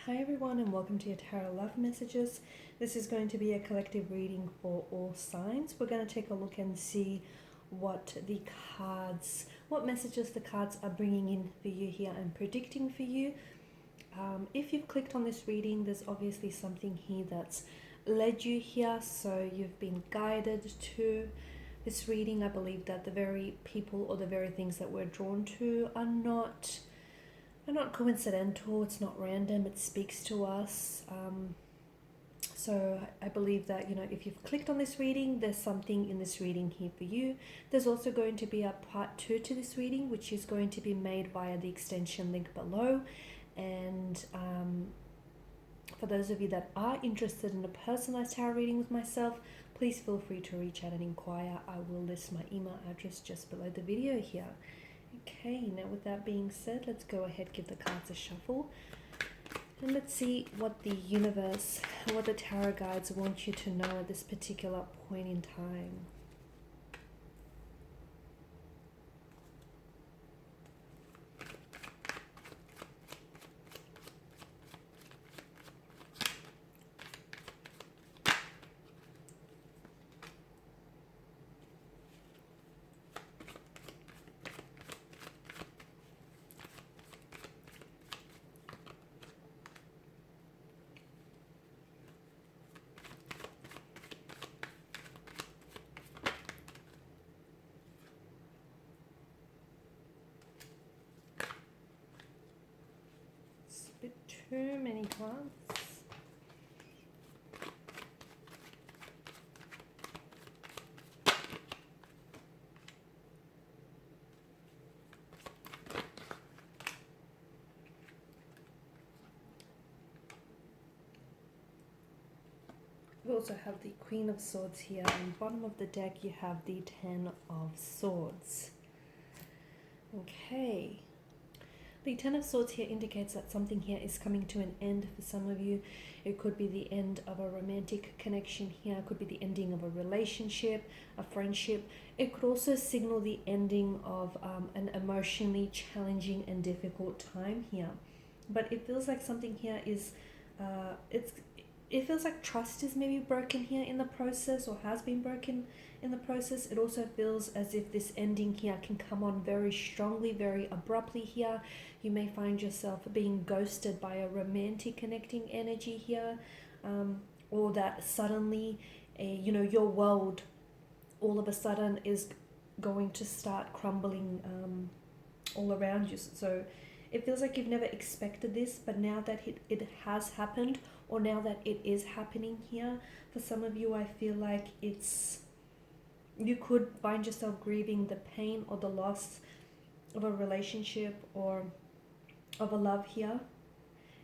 Hi everyone and welcome to your Tarot Love Messages. This is going to be a collective reading for all signs. We're going to take a look and see what messages the cards are bringing in for you here and predicting for you. If you've clicked on this reading, there's obviously something here that's led you here, so you've been guided to this reading. I believe that the very people or the very things that we're drawn to are not coincidental, it's not random, it speaks to us. So I believe that, if you've clicked on this reading, there's something in this reading here for you. There's also going to be a part 2 to this reading, which is going to be made via the extension link below. And for those of you that are interested in a personalized tarot reading with myself, please feel free to reach out and inquire. I will list my email address just below the video here. Okay, now with that being said, let's go ahead, give the cards a shuffle, and let's see what the universe, what the tarot guides want you to know at this particular point in time. Bit too many cards. We also have the Queen of Swords here, and bottom of the deck you have the Ten of Swords. Okay. The Ten of Swords here indicates that something here is coming to an end for some of you. It could be the end of a romantic connection here. It could be the ending of a relationship, a friendship. It could also signal the ending of an emotionally challenging and difficult time here. But it feels like something here is, it feels like trust is maybe broken here in the process, or has been broken in the process. It also feels as if this ending here can come on very strongly, very abruptly here. You may find yourself being ghosted by a romantic connecting energy here, or that suddenly, your world all of a sudden is going to start crumbling all around you. So it feels like you've never expected this, but now that it has happened, or now that it is happening here, for some of you, I feel like you could find yourself grieving the pain or the loss of a relationship or of a love here.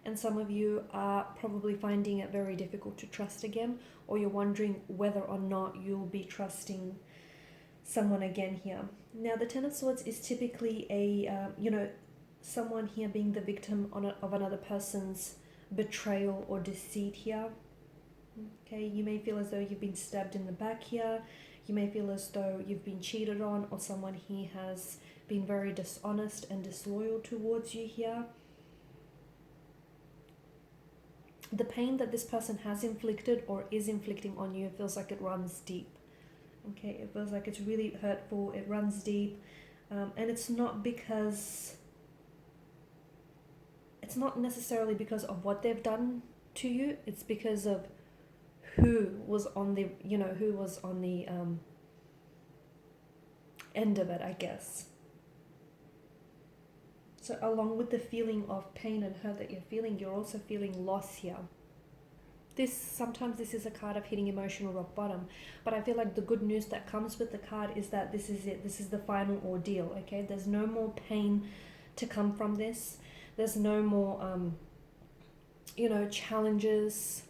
And some of you are probably finding it very difficult to trust again, or you're wondering whether or not you'll be trusting someone again here. Now, the Ten of Swords is typically someone here being the victim of another person's betrayal or deceit here. Okay, you may feel as though you've been stabbed in the back here. You may feel as though you've been cheated on, or someone here has been very dishonest and disloyal towards you here. The pain that this person has inflicted or is inflicting on you, it feels like it runs deep. Okay, it feels like it's really hurtful, it runs deep, and it's not necessarily because of what they've done to you. It's because of who was on the end of it, I guess. So along with the feeling of pain and hurt that you're feeling, you're also feeling loss here. Sometimes this is a card of hitting emotional rock bottom, but I feel like the good news that comes with the card is that this is it. This is the final ordeal, okay? There's no more pain to come from this. There's no more, challenges.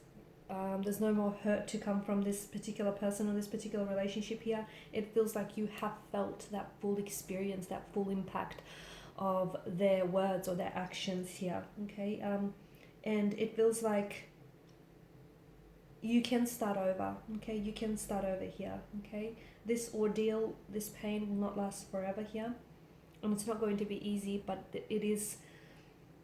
There's no more hurt to come from this particular person or this particular relationship here. It feels like you have felt that full experience, that full impact of their words or their actions here, okay? And it feels like you can start over, okay? You can start over here, okay? This ordeal, this pain will not last forever here. And it's not going to be easy, but it is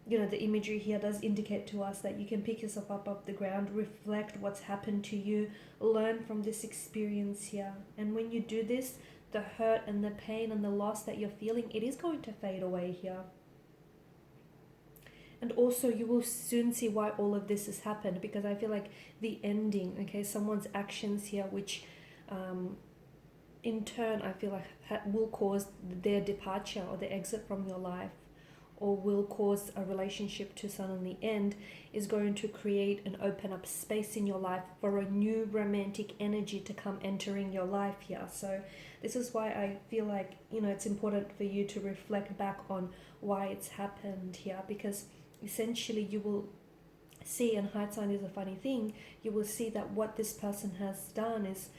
the imagery here does indicate to us that you can pick yourself up off the ground, reflect what's happened to you, learn from this experience here. And when you do this, the hurt and the pain and the loss that you're feeling, it is going to fade away here. And also you will soon see why all of this has happened, because I feel like the ending, okay, someone's actions here, which in turn I feel like will cause their departure or the exit from your life, or will cause a relationship to suddenly end, is going to create and open up space in your life for a new romantic energy to come entering your life here. So this is why I feel like, it's important for you to reflect back on why it's happened here, because essentially you will see, and hindsight is a funny thing, you will see that what this person has done is,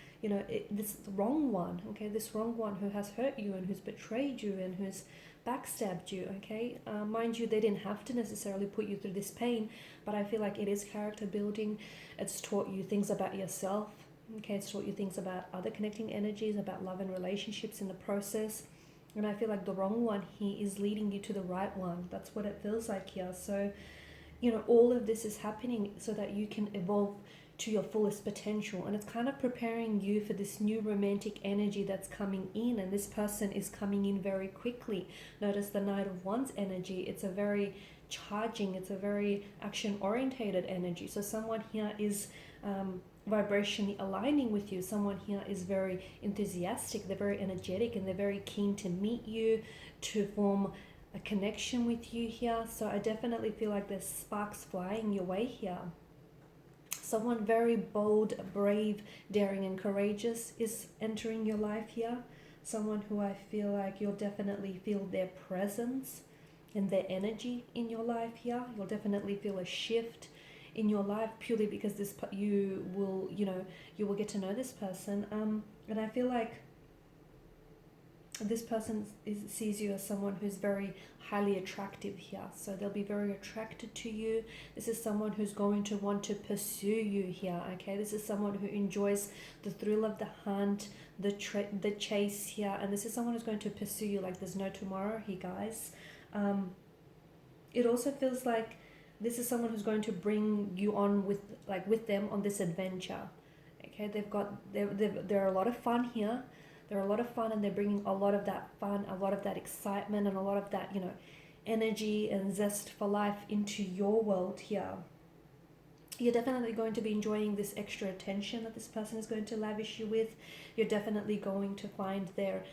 this wrong one, okay, this wrong one who has hurt you and who's betrayed you and who's backstabbed you, okay, mind you, they didn't have to necessarily put you through this pain, but I feel like it is character building. It's taught you things about yourself, okay, it's taught you things about other connecting energies, about love and relationships in the process. And I feel like the wrong one here is leading you to the right one. That's what it feels like here. So all of this is happening so that you can evolve to your fullest potential, and it's kind of preparing you for this new romantic energy that's coming in, and this person is coming in very quickly. Notice the Knight of Wands energy. It's a very charging, it's a very action orientated energy. So someone here is vibrationally aligning with you. Someone here is very enthusiastic, they're very energetic, and they're very keen to meet you, to form a connection with you here. So I definitely feel like there's sparks flying your way here. Someone very bold, brave, daring and courageous is entering your life here. Someone who I feel like you'll definitely feel their presence and their energy in your life here. You'll definitely feel a shift in your life purely because you will get to know this person. And I feel like this person sees you as someone who's very highly attractive here. So they'll be very attracted to you. This is someone who's going to want to pursue you here, okay? This is someone who enjoys the thrill of the hunt, the chase here. And this is someone who's going to pursue you like there's no tomorrow here, guys. It also feels like this is someone who's going to bring you on with them on this adventure, okay? They're a lot of fun here. They're a lot of fun, and they're bringing a lot of that fun, a lot of that excitement, and a lot of that, energy and zest for life into your world here. You're definitely going to be enjoying this extra attention that this person is going to lavish you with. You're definitely going to find their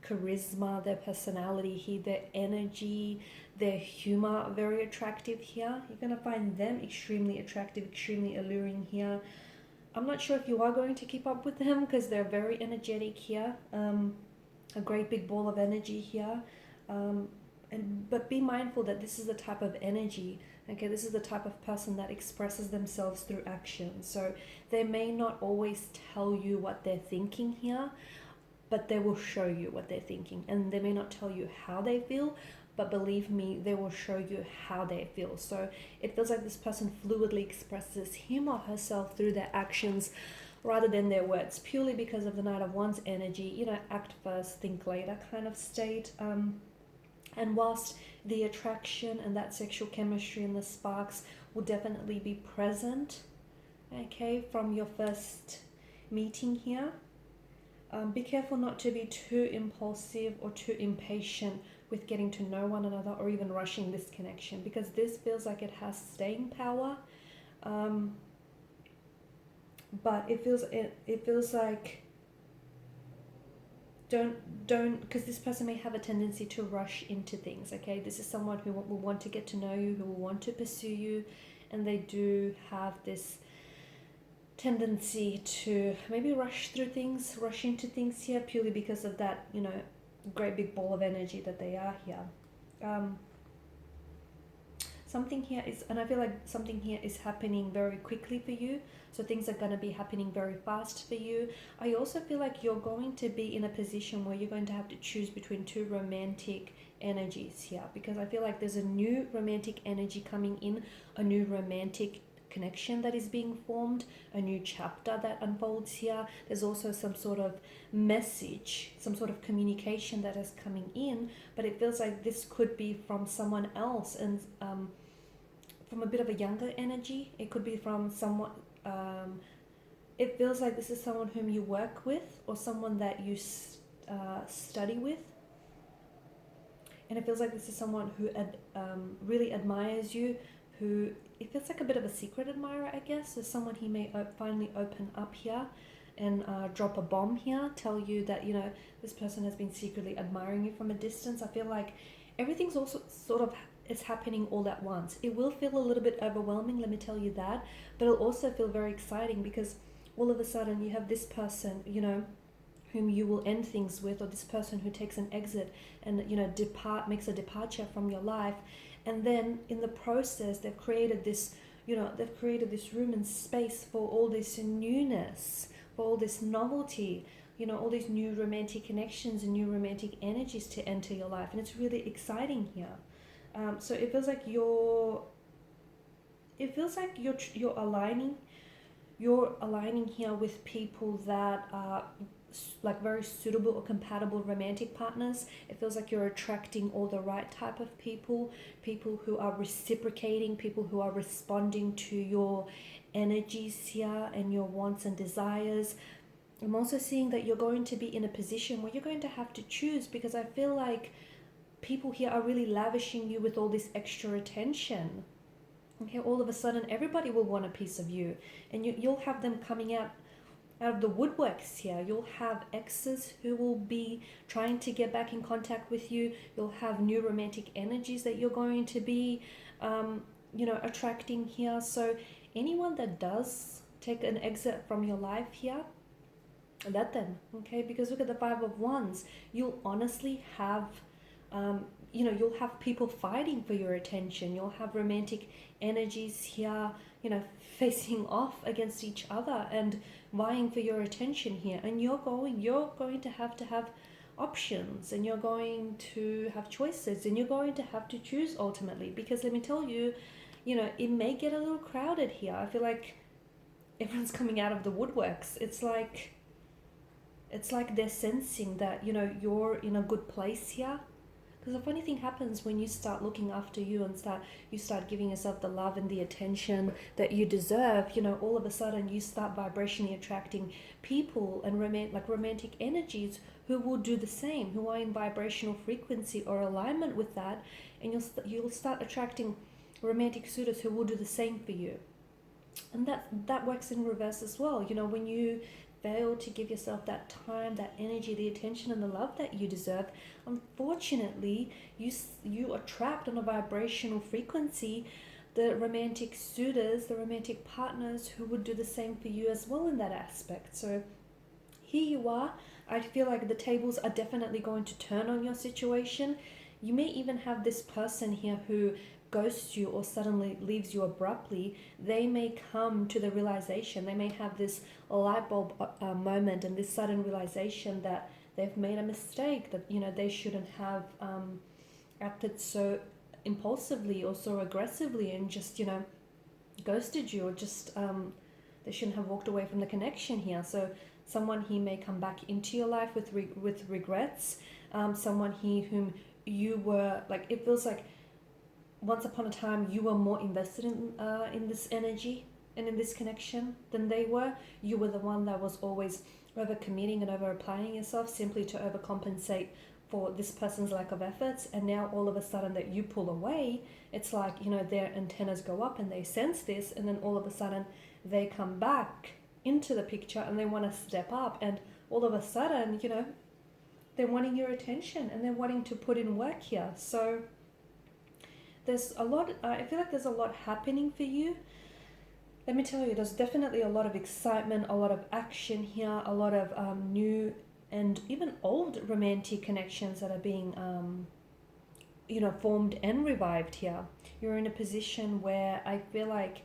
charisma, their personality here, their energy, their humor very attractive here. You're going to find them extremely attractive, extremely alluring here. I'm not sure if you are going to keep up with them because they're very energetic here. A great big ball of energy here. But be mindful that this is the type of energy, okay? This is the type of person that expresses themselves through action. So they may not always tell you what they're thinking here, but they will show you what they're thinking. And they may not tell you how they feel, but believe me, they will show you how they feel. So it feels like this person fluidly expresses him or herself through their actions rather than their words, purely because of the Knight of Wands energy, act first, think later kind of state. And whilst the attraction and that sexual chemistry and the sparks will definitely be present, okay, from your first meeting here, be careful not to be too impulsive or too impatient with getting to know one another or even rushing this connection, because this feels like it has staying power. But it feels like don't because this person may have a tendency to rush into things, okay? This is someone who will want to get to know you, who will want to pursue you, and they do have this tendency to maybe rush into things here purely because of that, great big ball of energy that they are here. Something here is, and I feel like something here is happening very quickly for you. So things are going to be happening very fast for you. I also feel like you're going to be in a position where you're going to have to choose between two romantic energies here, because I feel like there's a new romantic energy coming in, a new romantic connection that is being formed, a new chapter that unfolds here. There's also some sort of message, some sort of communication that is coming in, but it feels like this could be from someone else, and from a bit of a younger energy. It could be from someone, it feels like this is someone whom you work with, or someone that you study with. And it feels like this is someone who really admires you, who, it feels like a bit of a secret admirer, I guess. So someone he may finally open up here and drop a bomb here, tell you that, you know, this person has been secretly admiring you from a distance. I feel like everything's also sort of, it's happening all at once. It will feel a little bit overwhelming, let me tell you that, but it'll also feel very exciting, because all of a sudden you have this person, you know, whom you will end things with, or this person who takes an exit and, you know, makes a departure from your life. And then in the process, they've created this, you know, they've created this room and space for all this newness, for all this novelty, you know, all these new romantic connections and new romantic energies to enter your life. And it's really exciting here. So it feels like you're aligning here with people that are like very suitable or compatible romantic partners. It feels like you're attracting all the right type of people who are reciprocating, people who are responding to your energies here and your wants and desires. I'm also seeing that you're going to be in a position where you're going to have to choose, because I feel like people here are really lavishing you with all this extra attention. Okay, all of a sudden everybody will want a piece of you, and you'll have them coming out of the woodworks here. You'll have exes who will be trying to get back in contact with you. You'll have new romantic energies that you're going to be attracting here. So anyone that does take an exit from your life here, let them, okay? Because look at the Five of Wands. You'll honestly have you'll have people fighting for your attention. You'll have romantic energies here, facing off against each other and vying for your attention here. And you're going to have options, and you're going to have choices, and you're going to have to choose ultimately. Because let me tell you, it may get a little crowded here. I feel like everyone's coming out of the woodworks. It's like they're sensing that, you're in a good place here. Because a funny thing happens when you start looking after you and you start giving yourself the love and the attention that you deserve. All of a sudden you start vibrationally attracting people and romantic energies who will do the same, who are in vibrational frequency or alignment with that, and you'll start attracting romantic suitors who will do the same for you. And that works in reverse as well. When you fail to give yourself that time, that energy, the attention and the love that you deserve, unfortunately you attract on a vibrational frequency the romantic suitors, the romantic partners who would do the same for you as well in that aspect. So here you are. I feel like the tables are definitely going to turn on your situation. You may even have this person here who ghosts you or suddenly leaves you abruptly. They may come to the realization, they may have this light bulb moment and this sudden realization that they've made a mistake, that they shouldn't have acted so impulsively or so aggressively and just ghosted you, or just they shouldn't have walked away from the connection here. So someone here may come back into your life with regrets. Someone here whom you were it feels like once upon a time you were more invested in this energy and in this connection than they were. You were the one that was always over-committing and over-applying yourself simply to overcompensate for this person's lack of efforts. And now all of a sudden that you pull away, it's like, their antennas go up and they sense this, and then all of a sudden they come back into the picture and they want to step up, and all of a sudden, they're wanting your attention and they're wanting to put in work here. So there's a lot, I feel like there's a lot happening for you. Let me tell you, there's definitely a lot of excitement, a lot of action here, a lot of new and even old romantic connections that are being, formed and revived here. You're in a position where I feel like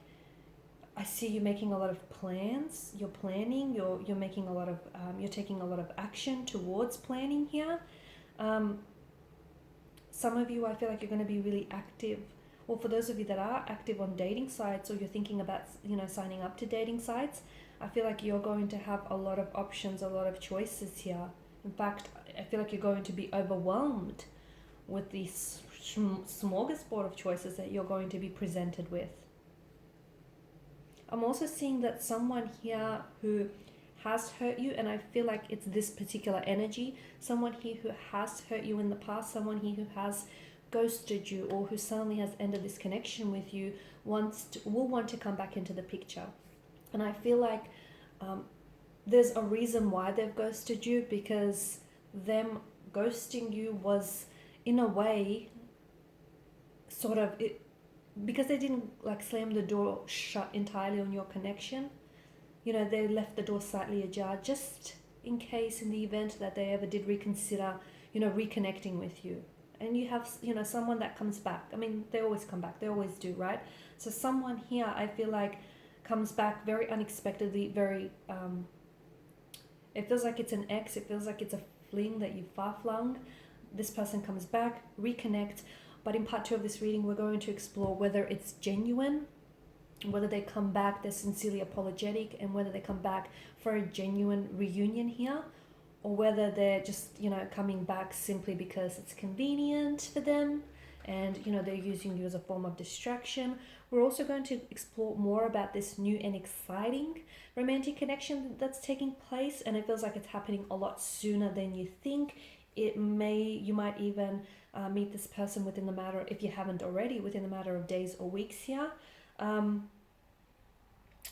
I see you making a lot of plans. You're planning, you're making a lot of, you're taking a lot of action towards planning here. Some of you, I feel like you're going to be really active Or for those of you that are active on dating sites, or you're thinking about, signing up to dating sites, I feel like you're going to have a lot of options, a lot of choices here. In fact, I feel like you're going to be overwhelmed with this smorgasbord of choices that you're going to be presented with. I'm also seeing that someone here who has hurt you, and I feel like it's this particular energy, someone here who has hurt you in the past, someone here who has ghosted you, or who suddenly has ended this connection with you, will want to come back into the picture. And I feel like there's a reason why they've ghosted you, because them ghosting you was, in a way, sort of it, because they didn't like slam the door shut entirely on your connection. They left the door slightly ajar, just in case, in the event that they ever did reconsider, reconnecting with you. And you have, someone that comes back. I mean, they always come back. They always do, right? So someone here, I feel like, comes back very unexpectedly, very, it feels like it's an ex. It feels like it's a fling that you far-flung. This person comes back, reconnect. But in part 2 of this reading, we're going to explore whether it's genuine, whether they come back, they're sincerely apologetic, and whether they come back for a genuine reunion here, or whether they're just, coming back simply because it's convenient for them, and, they're using you as a form of distraction. We're also going to explore more about this new and exciting romantic connection that's taking place, and it feels like it's happening a lot sooner than you think. You might even meet this person within the matter, if you haven't already, within the matter of days or weeks here.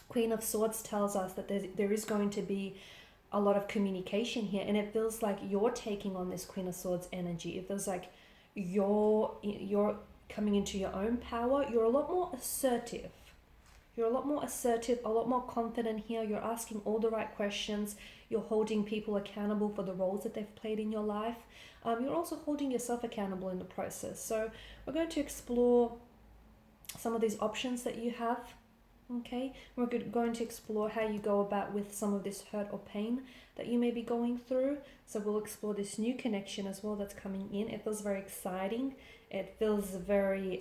Queen of Swords tells us that there is going to be a lot of communication here, and it feels like you're taking on this Queen of Swords energy. It feels like you're coming into your own power. You're a lot more assertive. You're a lot more assertive, a lot more confident here. You're asking all the right questions. You're holding people accountable for the roles that they've played in your life. You're also holding yourself accountable in the process. So we're going to explore some of these options that you have. Okay, we're going to explore how you go about with some of this hurt or pain that you may be going through. So we'll explore this new connection as well that's coming in. It feels very exciting. It feels very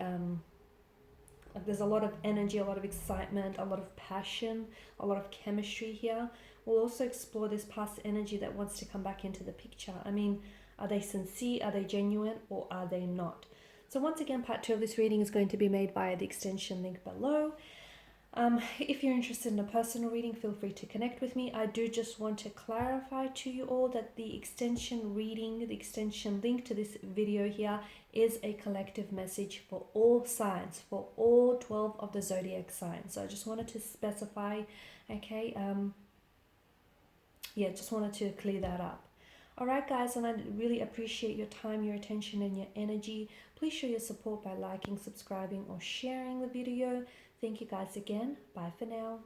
like there's a lot of energy, a lot of excitement, a lot of passion, a lot of chemistry here. We'll also explore this past energy that wants to come back into the picture. I mean, are they sincere? Are they genuine? Or are they not? So once again, part 2 of this reading is going to be made via the extension link below. If you're interested in a personal reading, feel free to connect with me. I do just want to clarify to you all that the extension reading, the extension link to this video here, is a collective message for all signs, for all 12 of the zodiac signs. So I just wanted to specify, okay, just wanted to clear that up. Alright guys, and I really appreciate your time, your attention, and your energy. Please show your support by liking, subscribing, or sharing the video. Thank you guys again. Bye for now.